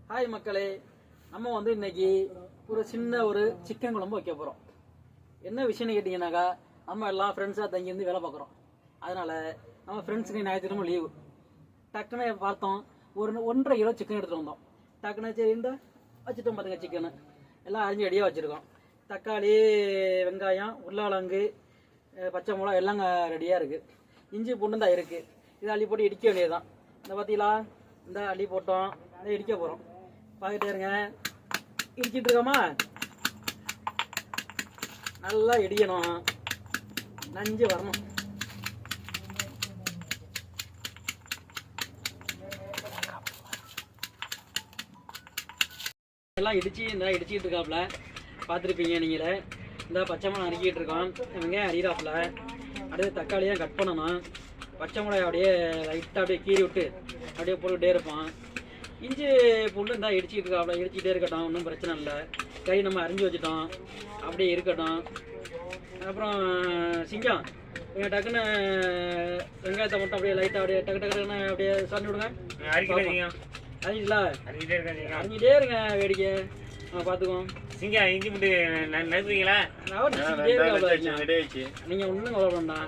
Hi மக்களே, நம்ம வந்து இன்னைக்கு ஒரு சின்ன ஒரு சிக்கன் குழம்பு வைக்க போகிறோம். என்ன விஷயம்னு கேட்டிங்கன்னாக்கா, நம்ம எல்லாம் ஃப்ரெண்ட்ஸாக தங்கியிருந்து வேலை பார்க்குறோம். அதனால் நம்ம ஃப்ரெண்ட்ஸுக்கு ஞாயிற்றுக்கிழமை லீவு. டக்குன்னு பார்த்தோம், ஒரு 1.5 கிலோ சிக்கன் எடுத்துகிட்டு வந்தோம். டக்குன்னு சரி இந்த வச்சுட்டோம் பார்த்துங்க. சிக்கனு எல்லாம் அரிஞ்சு ரெடியாக வச்சுருக்கோம். தக்காளி, வெங்காயம், உருளைக்கிழங்கு, பச்சை மிளகா எல்லாம் ரெடியாக இருக்குது. இஞ்சி பூண்டு தான் இருக்குது. இதை அள்ளி போட்டு இடிக்க வேண்டியது தான். இந்த பார்த்தீங்களா, இந்த அள்ளி போட்டோம். இதை இடிக்க போகிறோம். பார்த்துட்டே இருங்க. இடிச்சிட்டு இருக்கோமா, நல்லா இடிக்கணும், நஞ்சு வரணும். எல்லாம் இடிச்சிட்டு இருக்காப்புல பார்த்துருப்பீங்க நீங்களே. இந்த பச்சை மிளகா அரிக்கிட்டு இருக்கோம். வெங்காயம் அரியிறாப்புல. அடுத்து தக்காளியாக கட் பண்ணணும். பச்சை மிளகாய் அப்படியே லைட்டாக அப்படியே கீறி விட்டு அப்படியே போட்டுக்கிட்டே இருப்பான். இஞ்சி பூண்டு இருந்தால் இடிச்சிட்டு இருக்காப்புல. இடிச்சிட்டே இருக்கட்டும், ஒன்றும் பிரச்சனை இல்லை. கறி நம்ம அரிஞ்சு வச்சுட்டோம், அப்படியே இருக்கட்டும். அப்புறம் சிங்கம் டக்குன்னு வெங்காயத்தை மட்டும் அப்படியே லைட்டாக அப்படியே டக்குன்னு அப்படியே சொல்லி விடுங்க. அரிஞ்சிங்களா? அரிஞ்சிட்டே இருங்க, வேடிக்கை பார்த்துக்குவோம். சிங்கம் இஞ்சி பூண்டு நறுக்குறீங்களா? நீங்கள் ஒன்றும் கவலை வேண்டாம்,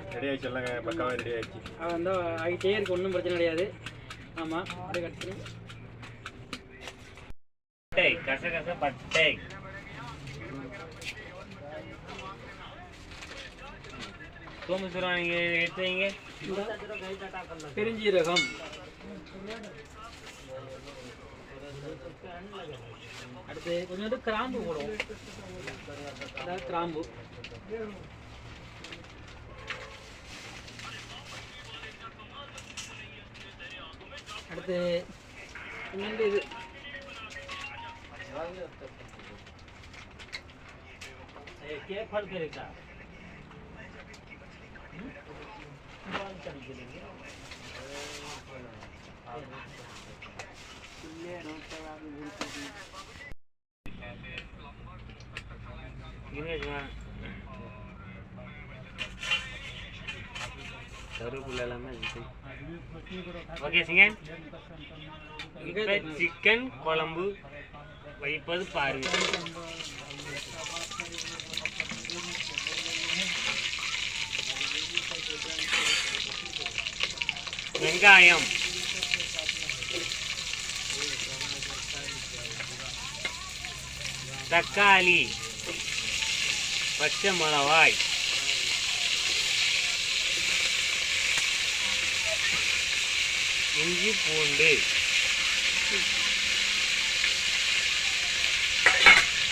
அவன் தான் ஆகிட்டே இருக்கு, ஒன்றும் பிரச்சனை கிடையாது. ஆமாம், அப்படியே கட்டி கசகச பட்டை, சோமசுரம் நீங்க எடுத்து வைங்க. பெருஞ்சீரகம், அடுத்து கொஞ்சம் கிராம்பு போடுவோம். கிராம்பு, அடுத்து இது फल करेगा ஓகே சிங்கன், இப்போ சிக்கன் குழம்பு வைப்பது பாருங்க. வெங்காயம், தக்காளி, பச்சை மிளகாய், இஞ்சி பூண்டு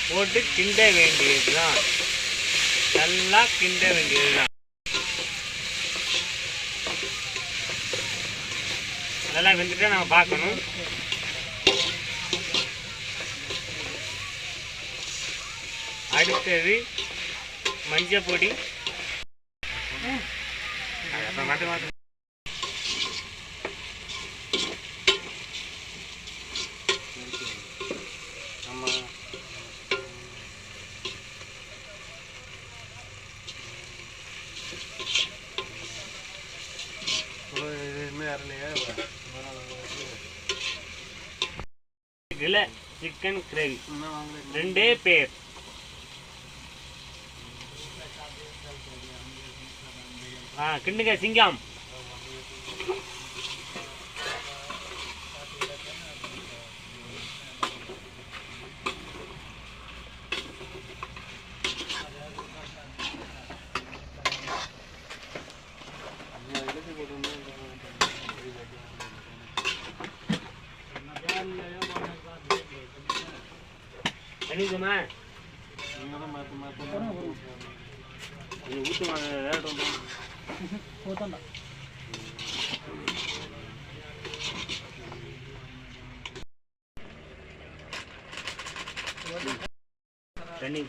போட்டு கிண்ட வேண்டியதுதான். நல்லா கிண்ட வேண்டியதுதான். அதெல்லாம் வெந்துட்டு நம்ம பார்க்கணும். அடுத்தது மஞ்சள் பொடி, இதில் சிக்கன் கிரேவி 2 பேர். கிண்டுங்க சிங்கம். ஊற்றுமா ஊற்றண்டா. தண்ணி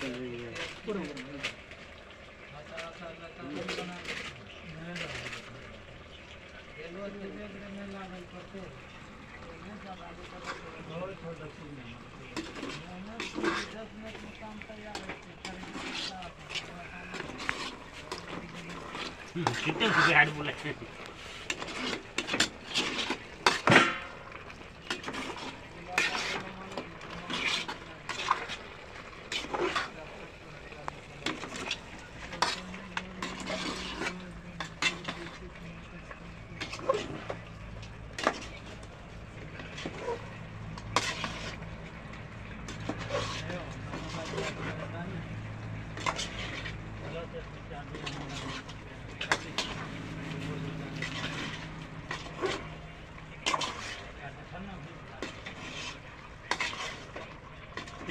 கிட்ட அடுப்புல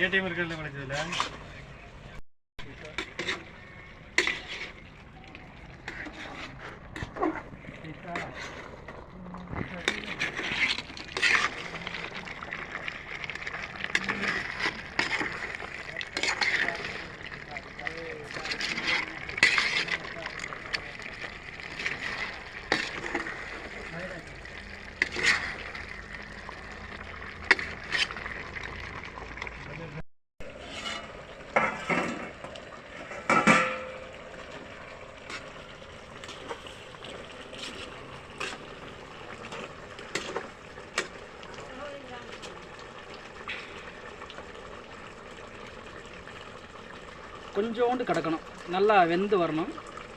ஏடிஎம் இருக்கிறதுல கிடைச்சதுல கொஞ்சோண்டு கிடக்கணும், நல்லா வெந்து வரணும்.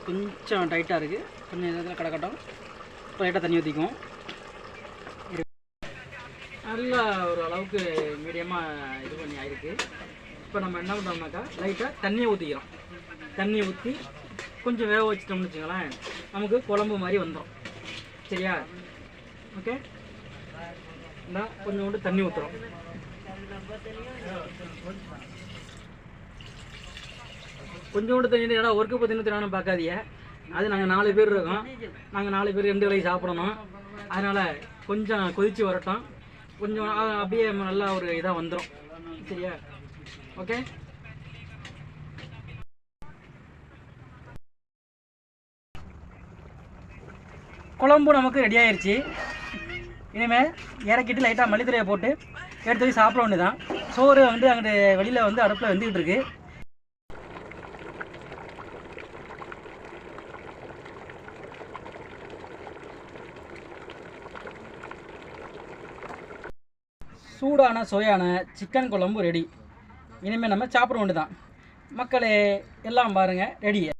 கொஞ்சம் டைட்டாக இருக்குது, கொஞ்சம் நேரத்தில் கிடக்கட்டும். இப்போ லைட்டாக தண்ணி ஊற்றிக்குவோம். நல்லா ஒரு அளவுக்கு மீடியமாக இது பண்ணி ஆயிருக்கு. இப்போ நம்ம என்ன பண்ணுறோம்னாக்கா லைட்டாக தண்ணியை ஊற்றிக்கிறோம். தண்ணி ஊற்றி கொஞ்சம் வேக வச்சிட்டோம்னு வச்சுங்களேன், நமக்கு குழம்பு மாதிரி வந்துடும். சரியா? ஓகே, நான் கொஞ்சோண்டு தண்ணி ஊற்றுறோம். கொஞ்சோண்டு தண்ணி ஏன்னா ஒர்க்கு பார்த்தீங்கன்னா பார்க்காதீங்க. அது நாங்கள் 4 பேர் இருக்கோம், நாங்கள் 4 பேர் 2 வேளைக்கு சாப்பிடணும். அதனால் கொஞ்சம் கொதித்து வரட்டும், கொஞ்சம் அப்படியே நல்லா ஒரு இதாக வந்துடும். சரியா? ஓகே, குழம்பு நமக்கு ரெடி ஆயிடுச்சு. இனிமேல் இறக்கிட்டு லைட்டாக மல்லித்தலையை போட்டு எடுத்து போய் சாப்பிட வேண்டியதான். சோறு வந்து அங்கிட்டு வெளியில் வந்து அடுப்பில் வெந்துக்கிட்டு இருக்கு. சூடான சுவையான சிக்கன் குழம்பு ரெடி. இனிமேல் நம்ம சாப்பிட வேண்டியதான். மக்களே எல்லாம் பாருங்கள், ரெடி.